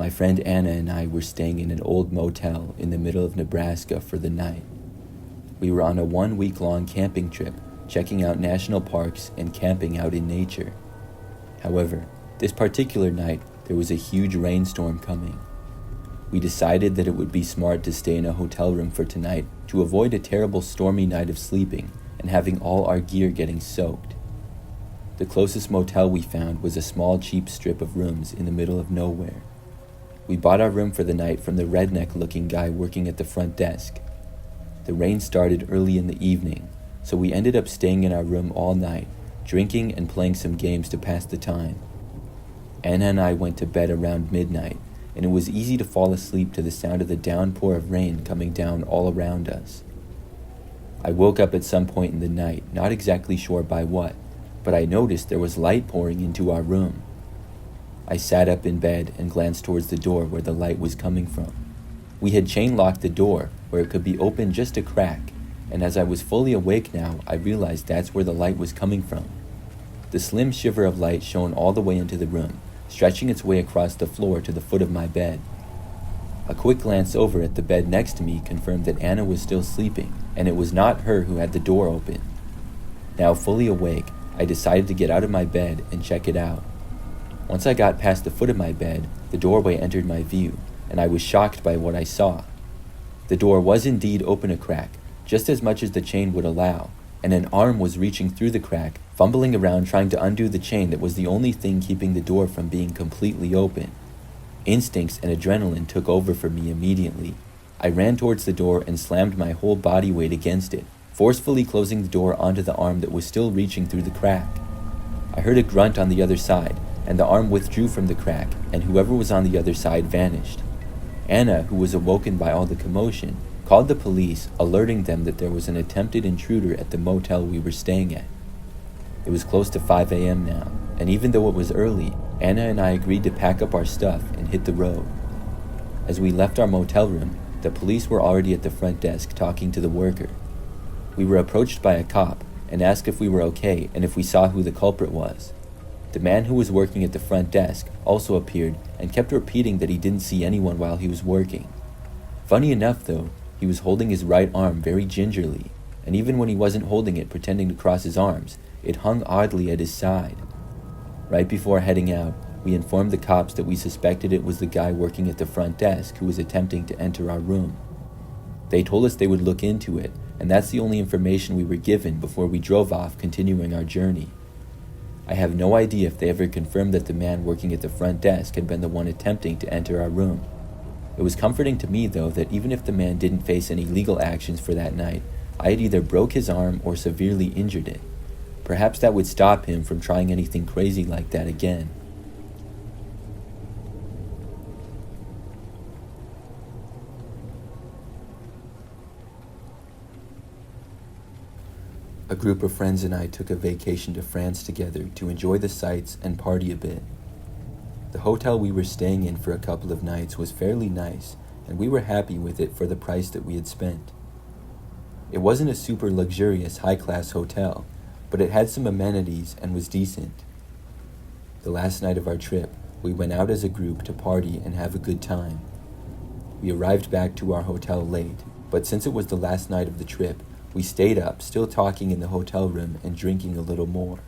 My friend Anna and I were staying in an old motel in the middle of Nebraska for the night. We were on a 1-week-long camping trip, checking out national parks and camping out in nature. However, this particular night, there was a huge rainstorm coming. We decided that it would be smart to stay in a hotel room for tonight to avoid a terrible stormy night of sleeping and having all our gear getting soaked. The closest motel we found was a small cheap strip of rooms in the middle of nowhere. We bought our room for the night from the redneck-looking guy working at the front desk. The rain started early in the evening, so we ended up staying in our room all night, drinking and playing some games to pass the time. Anna and I went to bed around midnight, and it was easy to fall asleep to the sound of the downpour of rain coming down all around us. I woke up at some point in the night, not exactly sure by what, but I noticed there was light pouring into our room. I sat up in bed and glanced towards the door where the light was coming from. We had chain-locked the door where it could be opened just a crack, and as I was fully awake now, I realized that's where the light was coming from. The slim shiver of light shone all the way into the room, stretching its way across the floor to the foot of my bed. A quick glance over at the bed next to me confirmed that Anna was still sleeping, and it was not her who had the door open. Now fully awake, I decided to get out of my bed and check it out. Once I got past the foot of my bed, the doorway entered my view, and I was shocked by what I saw. The door was indeed open a crack, just as much as the chain would allow, and an arm was reaching through the crack, fumbling around trying to undo the chain that was the only thing keeping the door from being completely open. Instincts and adrenaline took over for me immediately. I ran towards the door and slammed my whole body weight against it, forcefully closing the door onto the arm that was still reaching through the crack. I heard a grunt on the other side, and the arm withdrew from the crack, and whoever was on the other side vanished. Anna, who was awoken by all the commotion, called the police, alerting them that there was an attempted intruder at the motel we were staying at. It was close to 5 a.m. now, and even though it was early, Anna and I agreed to pack up our stuff and hit the road. As we left our motel room, the police were already at the front desk talking to the worker. We were approached by a cop and asked if we were okay and if we saw who the culprit was. The man who was working at the front desk also appeared and kept repeating that he didn't see anyone while he was working. Funny enough though, he was holding his right arm very gingerly, and even when he wasn't holding it pretending to cross his arms, it hung oddly at his side. Right before heading out, we informed the cops that we suspected it was the guy working at the front desk who was attempting to enter our room. They told us they would look into it, and that's the only information we were given before we drove off, continuing our journey. I have no idea if they ever confirmed that the man working at the front desk had been the one attempting to enter our room. It was comforting to me, though, that even if the man didn't face any legal actions for that night, I had either broke his arm or severely injured it. Perhaps that would stop him from trying anything crazy like that again. A group of friends and I took a vacation to France together to enjoy the sights and party a bit. The hotel we were staying in for a couple of nights was fairly nice, and we were happy with it for the price that we had spent. It wasn't a super luxurious high-class hotel, but it had some amenities and was decent. The last night of our trip, we went out as a group to party and have a good time. We arrived back to our hotel late, but since it was the last night of the trip, we stayed up, still talking in the hotel room and drinking a little more.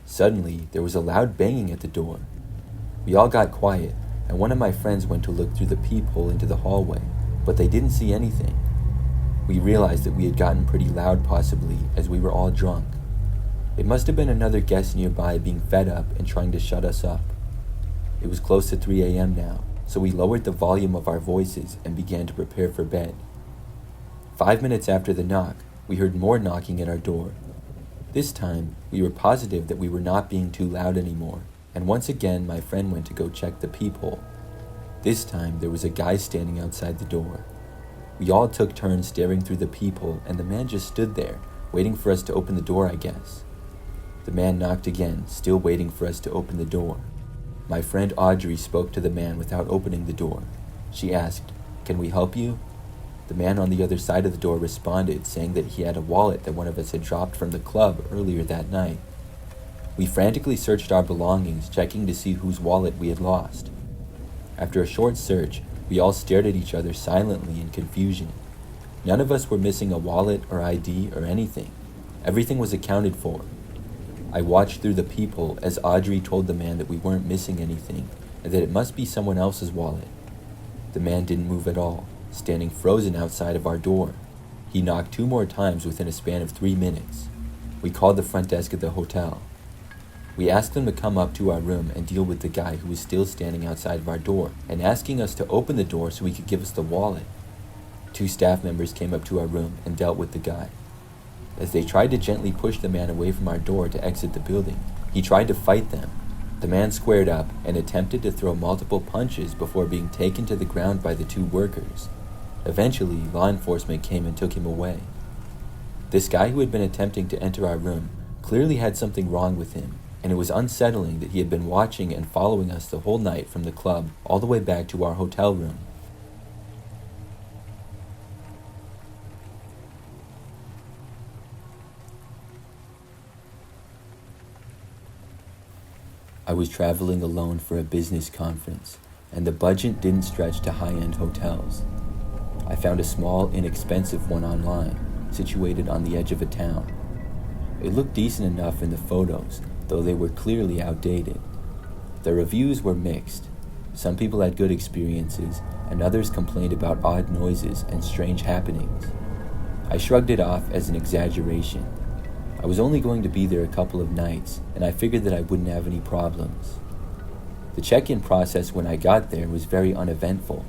Suddenly, there was a loud banging at the door. We all got quiet, and one of my friends went to look through the peephole into the hallway, but they didn't see anything. We realized that we had gotten pretty loud possibly, as we were all drunk. It must have been another guest nearby being fed up and trying to shut us up. It was close to 3 a.m. now, so we lowered the volume of our voices and began to prepare for bed. 5 minutes after the knock, we heard more knocking at our door. This time, we were positive that we were not being too loud anymore, and once again my friend went to go check the peephole. This time, there was a guy standing outside the door. We all took turns staring through the peephole, and the man just stood there, waiting for us to open the door, I guess. The man knocked again, still waiting for us to open the door. My friend Audrey spoke to the man without opening the door. She asked, "Can we help you?" The man on the other side of the door responded, saying that he had a wallet that one of us had dropped from the club earlier that night. We frantically searched our belongings, checking to see whose wallet we had lost. After a short search, we all stared at each other silently in confusion. None of us were missing a wallet or ID or anything. Everything was accounted for. I watched through the peephole as Audrey told the man that we weren't missing anything and that it must be someone else's wallet. The man didn't move at all, standing frozen outside of our door. He knocked 2 more times within a span of 3 minutes. We called the front desk at the hotel. We asked them to come up to our room and deal with the guy who was still standing outside of our door and asking us to open the door so he could give us the wallet. 2 staff members came up to our room and dealt with the guy. As they tried to gently push the man away from our door to exit the building, he tried to fight them. The man squared up and attempted to throw multiple punches before being taken to the ground by the 2 workers. Eventually, law enforcement came and took him away. This guy who had been attempting to enter our room clearly had something wrong with him, and it was unsettling that he had been watching and following us the whole night from the club all the way back to our hotel room. I was traveling alone for a business conference, and the budget didn't stretch to high-end hotels. I found a small, inexpensive one online, situated on the edge of a town. It looked decent enough in the photos, though they were clearly outdated. The reviews were mixed. Some people had good experiences, and others complained about odd noises and strange happenings. I shrugged it off as an exaggeration. I was only going to be there a couple of nights, and I figured that I wouldn't have any problems. The check-in process when I got there was very uneventful.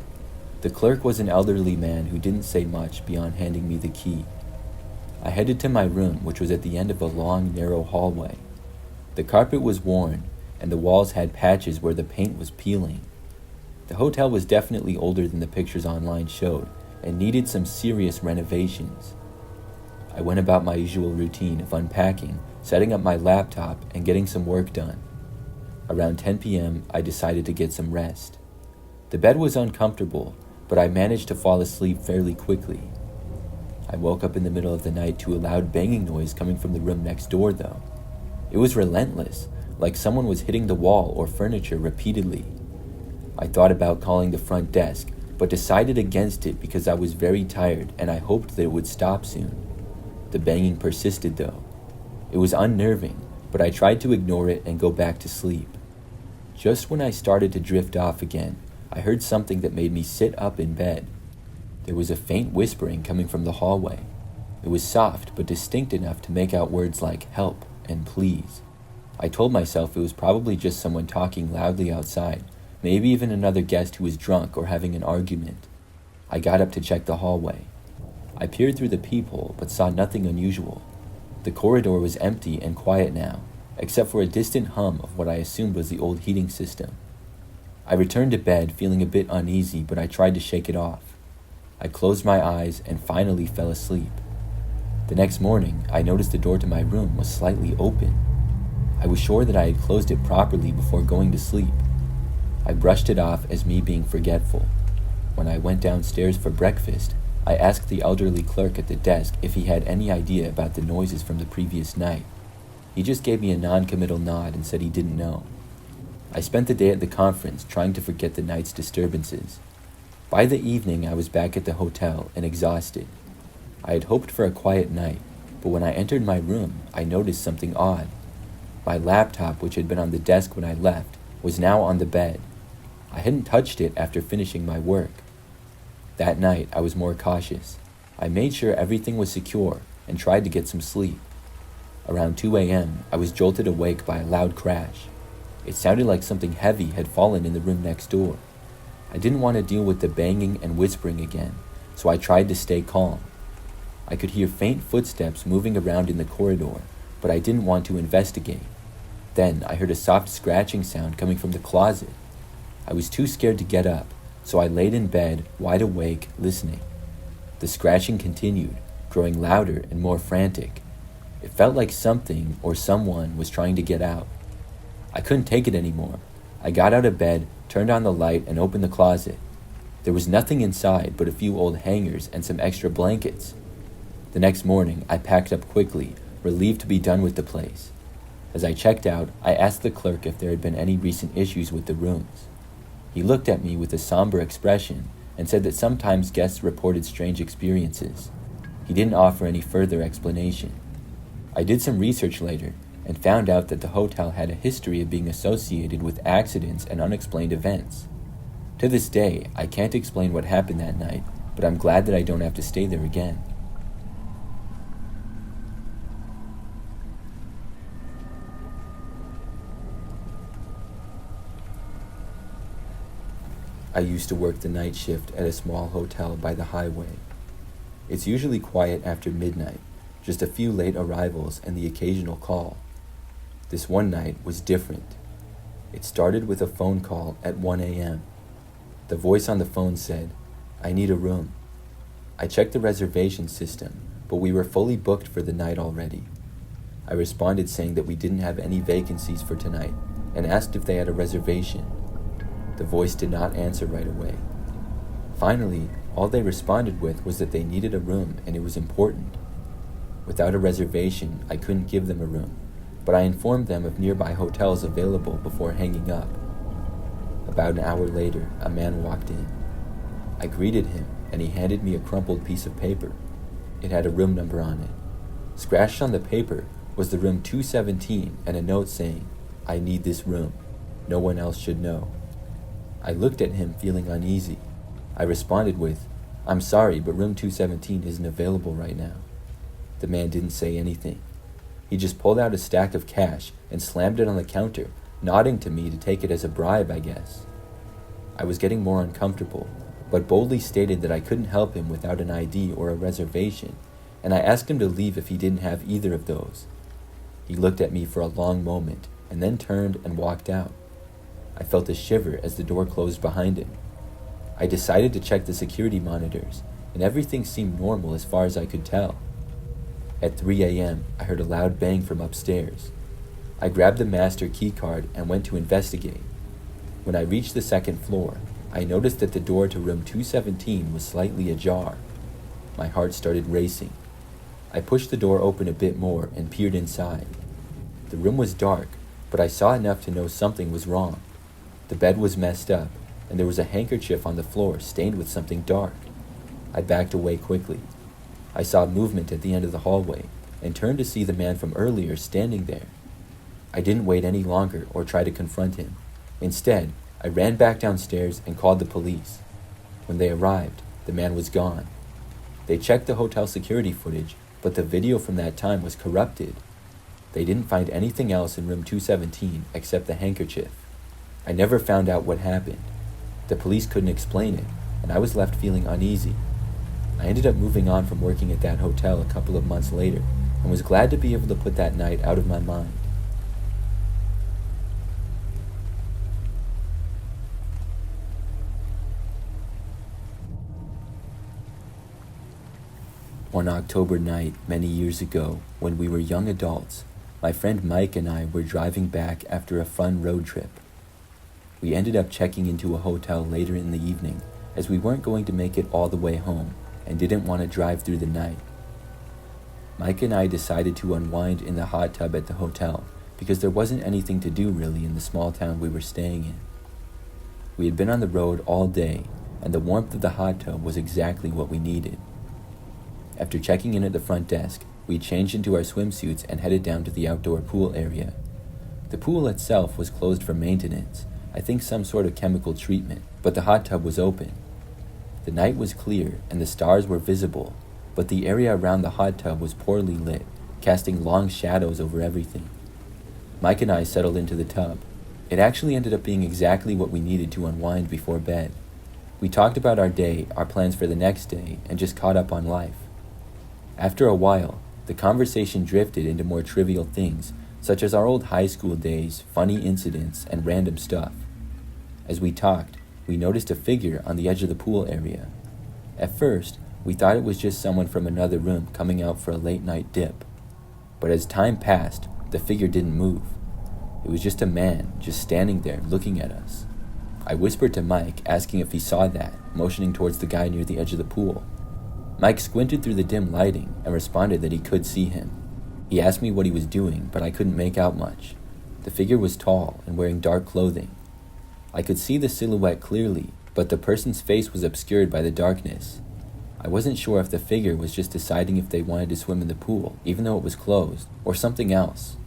The clerk was an elderly man who didn't say much beyond handing me the key. I headed to my room, which was at the end of a long, narrow hallway. The carpet was worn, and the walls had patches where the paint was peeling. The hotel was definitely older than the pictures online showed, and needed some serious renovations. I went about my usual routine of unpacking, setting up my laptop, and getting some work done. Around 10 p.m., I decided to get some rest. The bed was uncomfortable, but I managed to fall asleep fairly quickly. I woke up in the middle of the night to a loud banging noise coming from the room next door, though. It was relentless, like someone was hitting the wall or furniture repeatedly. I thought about calling the front desk, but decided against it because I was very tired and I hoped that it would stop soon. The banging persisted, though. It was unnerving, but I tried to ignore it and go back to sleep. Just when I started to drift off again, I heard something that made me sit up in bed. There was a faint whispering coming from the hallway. It was soft but distinct enough to make out words like help and please. I told myself it was probably just someone talking loudly outside, maybe even another guest who was drunk or having an argument. I got up to check the hallway. I peered through the peephole but saw nothing unusual. The corridor was empty and quiet now, except for a distant hum of what I assumed was the old heating system. I returned to bed feeling a bit uneasy, but I tried to shake it off. I closed my eyes and finally fell asleep. The next morning, I noticed the door to my room was slightly open. I was sure that I had closed it properly before going to sleep. I brushed it off as me being forgetful. When I went downstairs for breakfast, I asked the elderly clerk at the desk if he had any idea about the noises from the previous night. He just gave me a non-committal nod and said he didn't know. I spent the day at the conference trying to forget the night's disturbances. By the evening, I was back at the hotel and exhausted. I had hoped for a quiet night, but when I entered my room, I noticed something odd. My laptop, which had been on the desk when I left, was now on the bed. I hadn't touched it after finishing my work. That night, I was more cautious. I made sure everything was secure and tried to get some sleep. Around 2 a.m., I was jolted awake by a loud crash. It sounded like something heavy had fallen in the room next door. I didn't want to deal with the banging and whispering again, so I tried to stay calm. I could hear faint footsteps moving around in the corridor, but I didn't want to investigate. Then I heard a soft scratching sound coming from the closet. I was too scared to get up, so I laid in bed, wide awake, listening. The scratching continued, growing louder and more frantic. It felt like something or someone was trying to get out. I couldn't take it anymore. I got out of bed, turned on the light, and opened the closet. There was nothing inside but a few old hangers and some extra blankets. The next morning, I packed up quickly, relieved to be done with the place. As I checked out, I asked the clerk if there had been any recent issues with the rooms. He looked at me with a somber expression and said that sometimes guests reported strange experiences. He didn't offer any further explanation. I did some research later and found out that the hotel had a history of being associated with accidents and unexplained events. To this day, I can't explain what happened that night, but I'm glad that I don't have to stay there again. I used to work the night shift at a small hotel by the highway. It's usually quiet after midnight, just a few late arrivals and the occasional call. This one night was different. It started with a phone call at 1 a.m. The voice on the phone said, "I need a room." I checked the reservation system, but we were fully booked for the night already. I responded saying that we didn't have any vacancies for tonight and asked if they had a reservation. The voice did not answer right away. Finally, all they responded with was that they needed a room and it was important. Without a reservation, I couldn't give them a room, but I informed them of nearby hotels available before hanging up. About an hour later, a man walked in. I greeted him and he handed me a crumpled piece of paper. It had a room number on it. Scratched on the paper was the room 217 and a note saying, "I need this room. No one else should know." I looked at him feeling uneasy. I responded with, "I'm sorry, but room 217 isn't available right now." The man didn't say anything. He just pulled out a stack of cash and slammed it on the counter, nodding to me to take it as a bribe, I guess. I was getting more uncomfortable, but boldly stated that I couldn't help him without an ID or a reservation, and I asked him to leave if he didn't have either of those. He looked at me for a long moment and then turned and walked out. I felt a shiver as the door closed behind him. I decided to check the security monitors, and everything seemed normal as far as I could tell. At 3 a.m., I heard a loud bang from upstairs. I grabbed the master key card and went to investigate. When I reached the second floor, I noticed that the door to room 217 was slightly ajar. My heart started racing. I pushed the door open a bit more and peered inside. The room was dark, but I saw enough to know something was wrong. The bed was messed up, and there was a handkerchief on the floor stained with something dark. I backed away quickly. I saw movement at the end of the hallway and turned to see the man from earlier standing there. I didn't wait any longer or try to confront him. Instead, I ran back downstairs and called the police. When they arrived, the man was gone. They checked the hotel security footage, but the video from that time was corrupted. They didn't find anything else in room 217 except the handkerchief. I never found out what happened. The police couldn't explain it, and I was left feeling uneasy. I ended up moving on from working at that hotel a couple of months later, and was glad to be able to put that night out of my mind. One October night many years ago, when we were young adults, my friend Mike and I were driving back after a fun road trip. We ended up checking into a hotel later in the evening, as we weren't going to make it all the way home and didn't want to drive through the night. Mike and I decided to unwind in the hot tub at the hotel because there wasn't anything to do really in the small town we were staying in. We had been on the road all day, and the warmth of the hot tub was exactly what we needed. After checking in at the front desk, we changed into our swimsuits and headed down to the outdoor pool area. The pool itself was closed for maintenance, I think some sort of chemical treatment, but the hot tub was open. The night was clear and the stars were visible, but the area around the hot tub was poorly lit, casting long shadows over everything. Mike and I settled into the tub. It actually ended up being exactly what we needed to unwind before bed. We talked about our day, our plans for the next day, and just caught up on life. After a while, the conversation drifted into more trivial things, such as our old high school days, funny incidents, and random stuff. As we talked, we noticed a figure on the edge of the pool area. At first, we thought it was just someone from another room coming out for a late-night dip. But as time passed, the figure didn't move. It was just a man, just standing there looking at us. I whispered to Mike, asking if he saw that, motioning towards the guy near the edge of the pool. Mike squinted through the dim lighting and responded that he could see him. He asked me what he was doing, but I couldn't make out much. The figure was tall and wearing dark clothing. I could see the silhouette clearly, but the person's face was obscured by the darkness. I wasn't sure if the figure was just deciding if they wanted to swim in the pool, even though it was closed, or something else.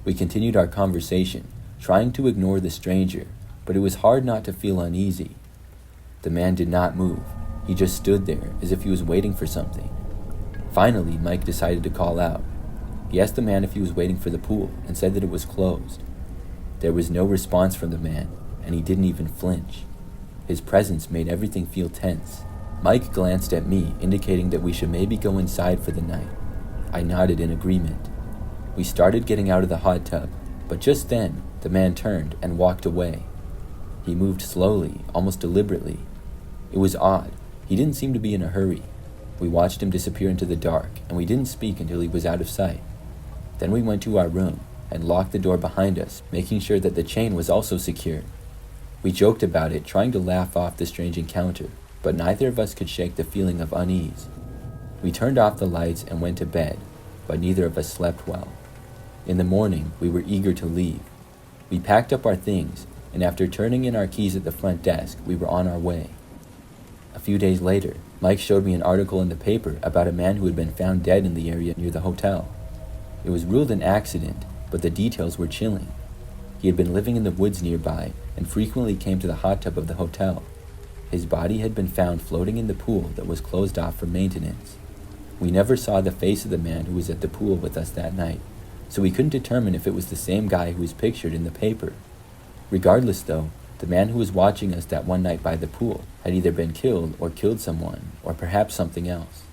We continued our conversation, trying to ignore the stranger, but it was hard not to feel uneasy. The man did not move. He just stood there, as if he was waiting for something. Finally, Mike decided to call out. He asked the man if he was waiting for the pool, and said that it was closed. There was no response from the man, and he didn't even flinch. His presence made everything feel tense. Mike glanced at me, indicating that we should maybe go inside for the night. I nodded in agreement. We started getting out of the hot tub, but just then, the man turned and walked away. He moved slowly, almost deliberately. It was odd. He didn't seem to be in a hurry. We watched him disappear into the dark, and we didn't speak until he was out of sight. Then we went to our room and locked the door behind us, making sure that the chain was also secured. We joked about it, trying to laugh off the strange encounter, but neither of us could shake the feeling of unease. We turned off the lights and went to bed, but neither of us slept well. In the morning, we were eager to leave. We packed up our things, and after turning in our keys at the front desk, we were on our way. A few days later, Mike showed me an article in the paper about a man who had been found dead in the area near the hotel. It was ruled an accident, but the details were chilling. He had been living in the woods nearby and frequently came to the hot tub of the hotel. His body had been found floating in the pool that was closed off for maintenance. We never saw the face of the man who was at the pool with us that night, so we couldn't determine if it was the same guy who was pictured in the paper. Regardless though, the man who was watching us that one night by the pool had either been killed or killed someone, or perhaps something else.